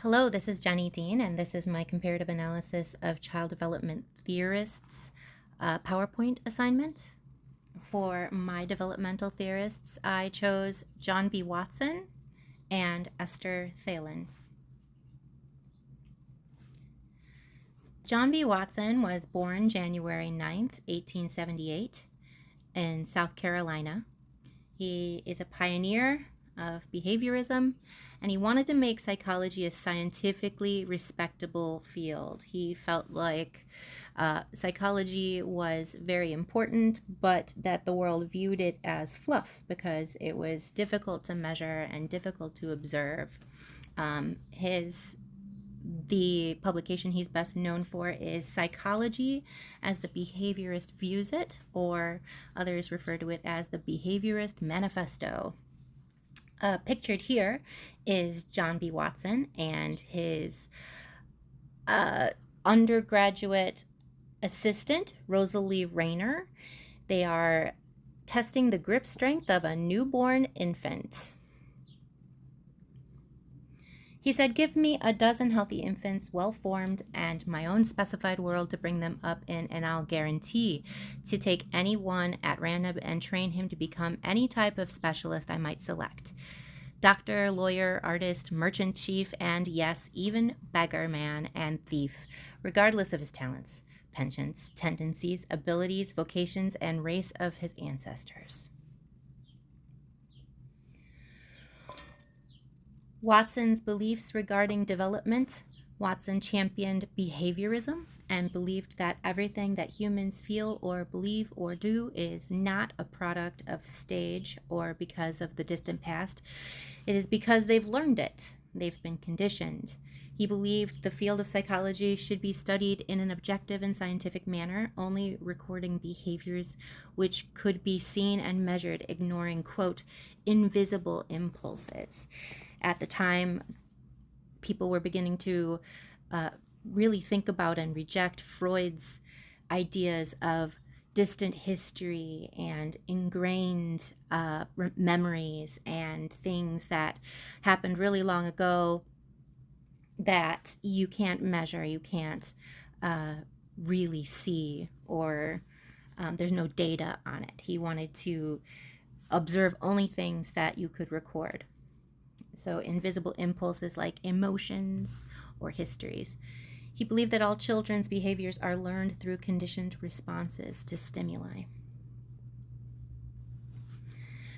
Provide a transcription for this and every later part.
Hello, this is Jenny Dean, and this is my comparative analysis of child development theorists PowerPoint assignment. For my developmental theorists, I chose John B. Watson and Esther Thalen. John B. Watson was born January 9th, 1878, in South Carolina. He is a pioneer of behaviorism, and he wanted to make psychology a scientifically respectable field. He felt like psychology was very important, but that the world viewed it as fluff because it was difficult to measure and difficult to observe. The publication he's best known for is Psychology as the Behaviorist Views It, or others refer to it as the Behaviorist Manifesto. Pictured here is John B. Watson and his undergraduate assistant, Rosalie Rayner. They are testing the grip strength of a newborn infant. He said, "Give me a dozen healthy infants, well-formed, and my own specified world to bring them up in, and I'll guarantee to take any one at random and train him to become any type of specialist I might select. Doctor, lawyer, artist, merchant chief, and yes, even beggar man and thief, regardless of his talents, penchants, tendencies, abilities, vocations, and race of his ancestors." Watson's beliefs regarding development. Watson championed behaviorism and believed that everything that humans feel or believe or do is not a product of stage or because of the distant past. It is because they've learned it. They've been conditioned. He believed the field of psychology should be studied in an objective and scientific manner, only recording behaviors which could be seen and measured, ignoring, quote, invisible impulses. At the time, people were beginning to really think about and reject Freud's ideas of distant history and ingrained memories and things that happened really long ago that you can't measure, you can't really see, or there's no data on it. He wanted to observe only things that you could record. So invisible impulses like emotions or histories. He believed that all children's behaviors are learned through conditioned responses to stimuli.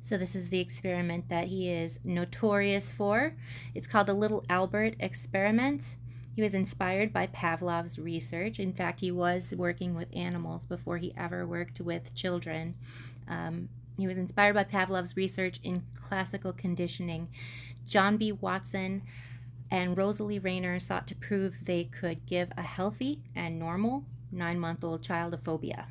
So this is the experiment that he is notorious for. It's called the Little Albert experiment. He was inspired by Pavlov's research. In fact, he was working with animals before he ever worked with children. He was inspired by Pavlov's research in classical conditioning. John B. Watson and Rosalie Rayner sought to prove they could give a healthy and normal 9-month-old child a phobia.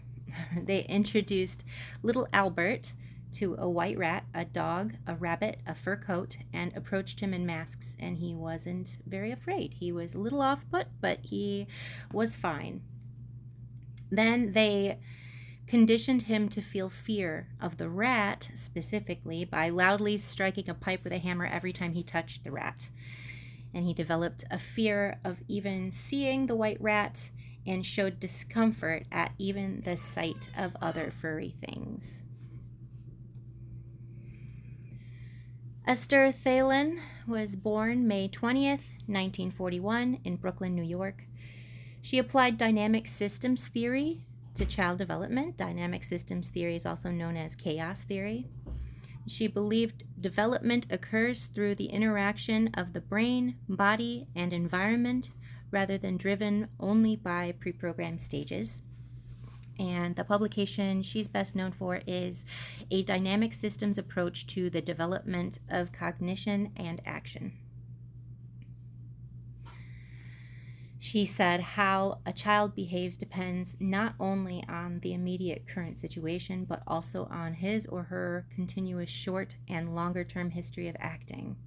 They introduced little Albert to a white rat, a dog, a rabbit, a fur coat, and approached him in masks, and he wasn't very afraid. He was a little off-put, but he was fine. Then they conditioned him to feel fear of the rat specifically by loudly striking a pipe with a hammer every time he touched the rat. And he developed a fear of even seeing the white rat and showed discomfort at even the sight of other furry things. Esther Thalen was born May 20th, 1941 in Brooklyn, New York. She applied dynamic systems theory to child development. Dynamic systems theory is also known as chaos theory. She believed development occurs through the interaction of the brain, body, and environment rather than driven only by pre-programmed stages. And the publication she's best known for is A Dynamic Systems Approach to the Development of Cognition and Action. She said how a child behaves depends not only on the immediate current situation, but also on his or her continuous short and longer term history of acting,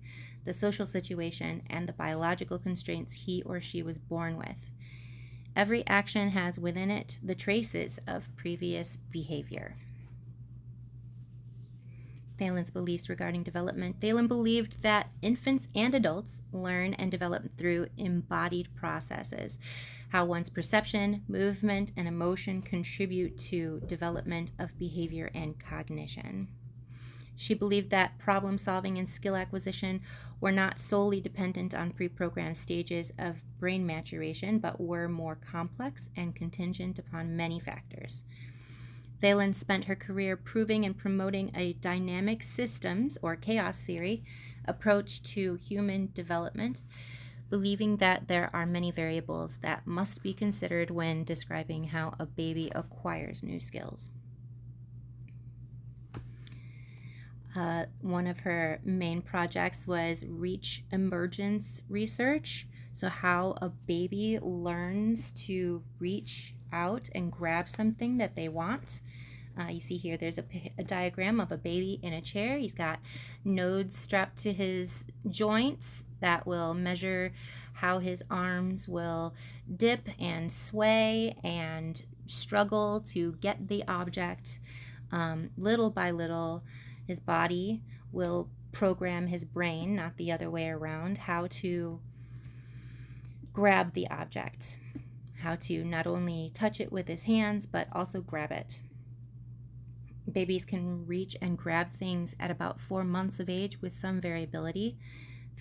the social situation, and the biological constraints he or she was born with. Every action has within it the traces of previous behavior. Thalen's beliefs regarding development. Thalen believed that infants and adults learn and develop through embodied processes, how one's perception, movement, and emotion contribute to development of behavior and cognition. She believed that problem solving and skill acquisition were not solely dependent on pre-programmed stages of brain maturation, but were more complex and contingent upon many factors. Thalen spent her career proving and promoting a dynamic systems, or chaos theory, approach to human development, believing that there are many variables that must be considered when describing how a baby acquires new skills. One of her main projects was reach emergence research. So how a baby learns to reach out and grab something that they want. You see here there's a diagram of a baby in a chair. He's got nodes strapped to his joints that will measure how his arms will dip and sway and struggle to get the object. Little by little, his body will program his brain, not the other way around, how to grab the object, how to not only touch it with his hands, but also grab it. Babies can reach and grab things at about 4 months of age with some variability.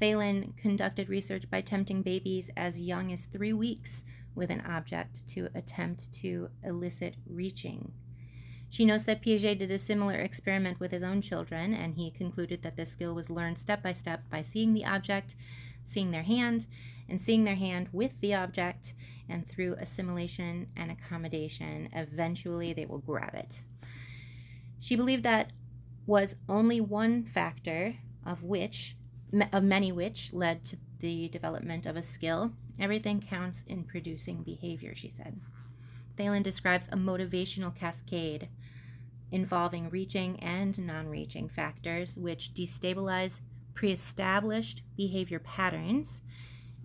Thalen conducted research by tempting babies as young as 3 weeks with an object to attempt to elicit reaching. She notes that Piaget did a similar experiment with his own children, and he concluded that this skill was learned step by step by seeing the object, seeing their hand, and seeing their hand with the object, and through assimilation and accommodation, eventually they will grab it. She believed that was only one factor of many which led to the development of a skill. Everything counts in producing behavior, she said. Thalen describes a motivational cascade involving reaching and non-reaching factors which destabilize pre-established behavior patterns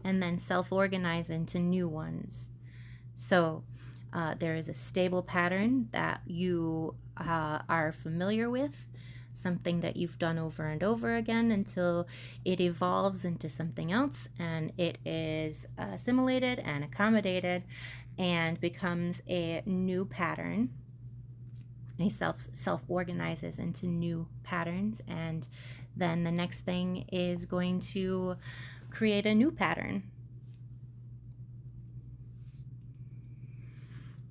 and then self-organize into new ones. So there is a stable pattern that you are familiar with, something that you've done over and over again until it evolves into something else and it is assimilated and accommodated and becomes a new pattern. He self-organizes into new patterns, and then the next thing is going to create a new pattern.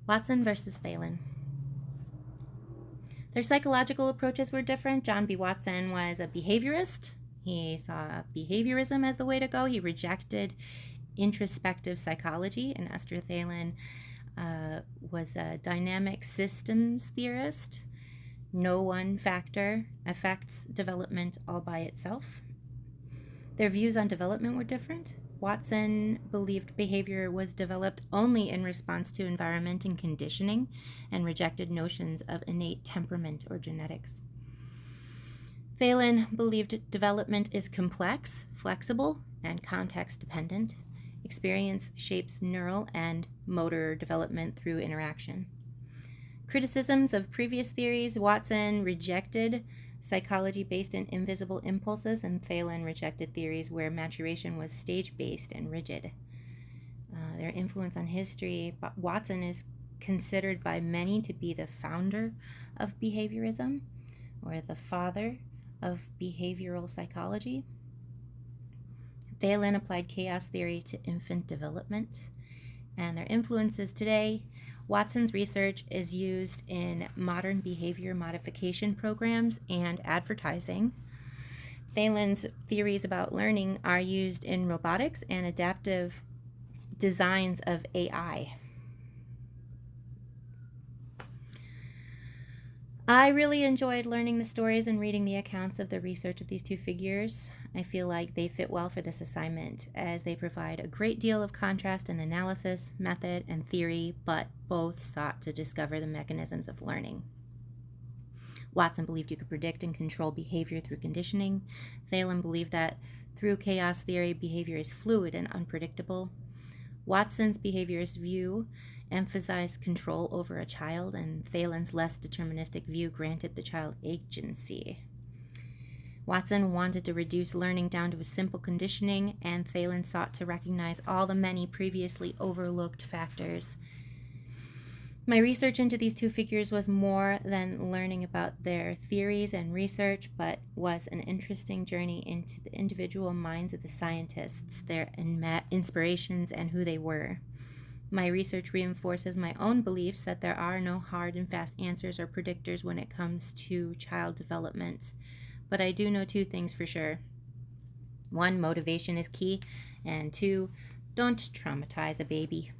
Watson versus Thalen. Their psychological approaches were different. John B. Watson was a behaviorist. He saw behaviorism as the way to go. He rejected introspective psychology, and Esther Thalen was a dynamic systems theorist. No one factor affects development all by itself. Their views on development were different. Watson believed behavior was developed only in response to environment and conditioning, and rejected notions of innate temperament or genetics. Thalen believed development is complex, flexible, and context-dependent. Experience shapes neural and motor development through interaction. Criticisms of previous theories: Watson rejected psychology based in invisible impulses, and Thalen rejected theories where maturation was stage-based and rigid. Their influence on history: Watson is considered by many to be the founder of behaviorism, or the father of behavioral psychology. Thalen applied chaos theory to infant development, and their influences today: Watson's research is used in modern behavior modification programs and advertising. Thalen's theories about learning are used in robotics and adaptive designs of AI. I really enjoyed learning the stories and reading the accounts of the research of these two figures. I feel like they fit well for this assignment, as they provide a great deal of contrast in analysis, method, and theory, but both sought to discover the mechanisms of learning. Watson believed you could predict and control behavior through conditioning. Thalen believed that through chaos theory, behavior is fluid and unpredictable. Watson's behaviorist view emphasized control over a child, and Thalen's less deterministic view granted the child agency. Watson wanted to reduce learning down to a simple conditioning, and Thalen sought to recognize all the many previously overlooked factors. My research into these two figures was more than learning about their theories and research, but was an interesting journey into the individual minds of the scientists, their inspirations, and who they were. My research reinforces my own beliefs that there are no hard and fast answers or predictors when it comes to child development. But I do know two things for sure. One, motivation is key, and two, don't traumatize a baby.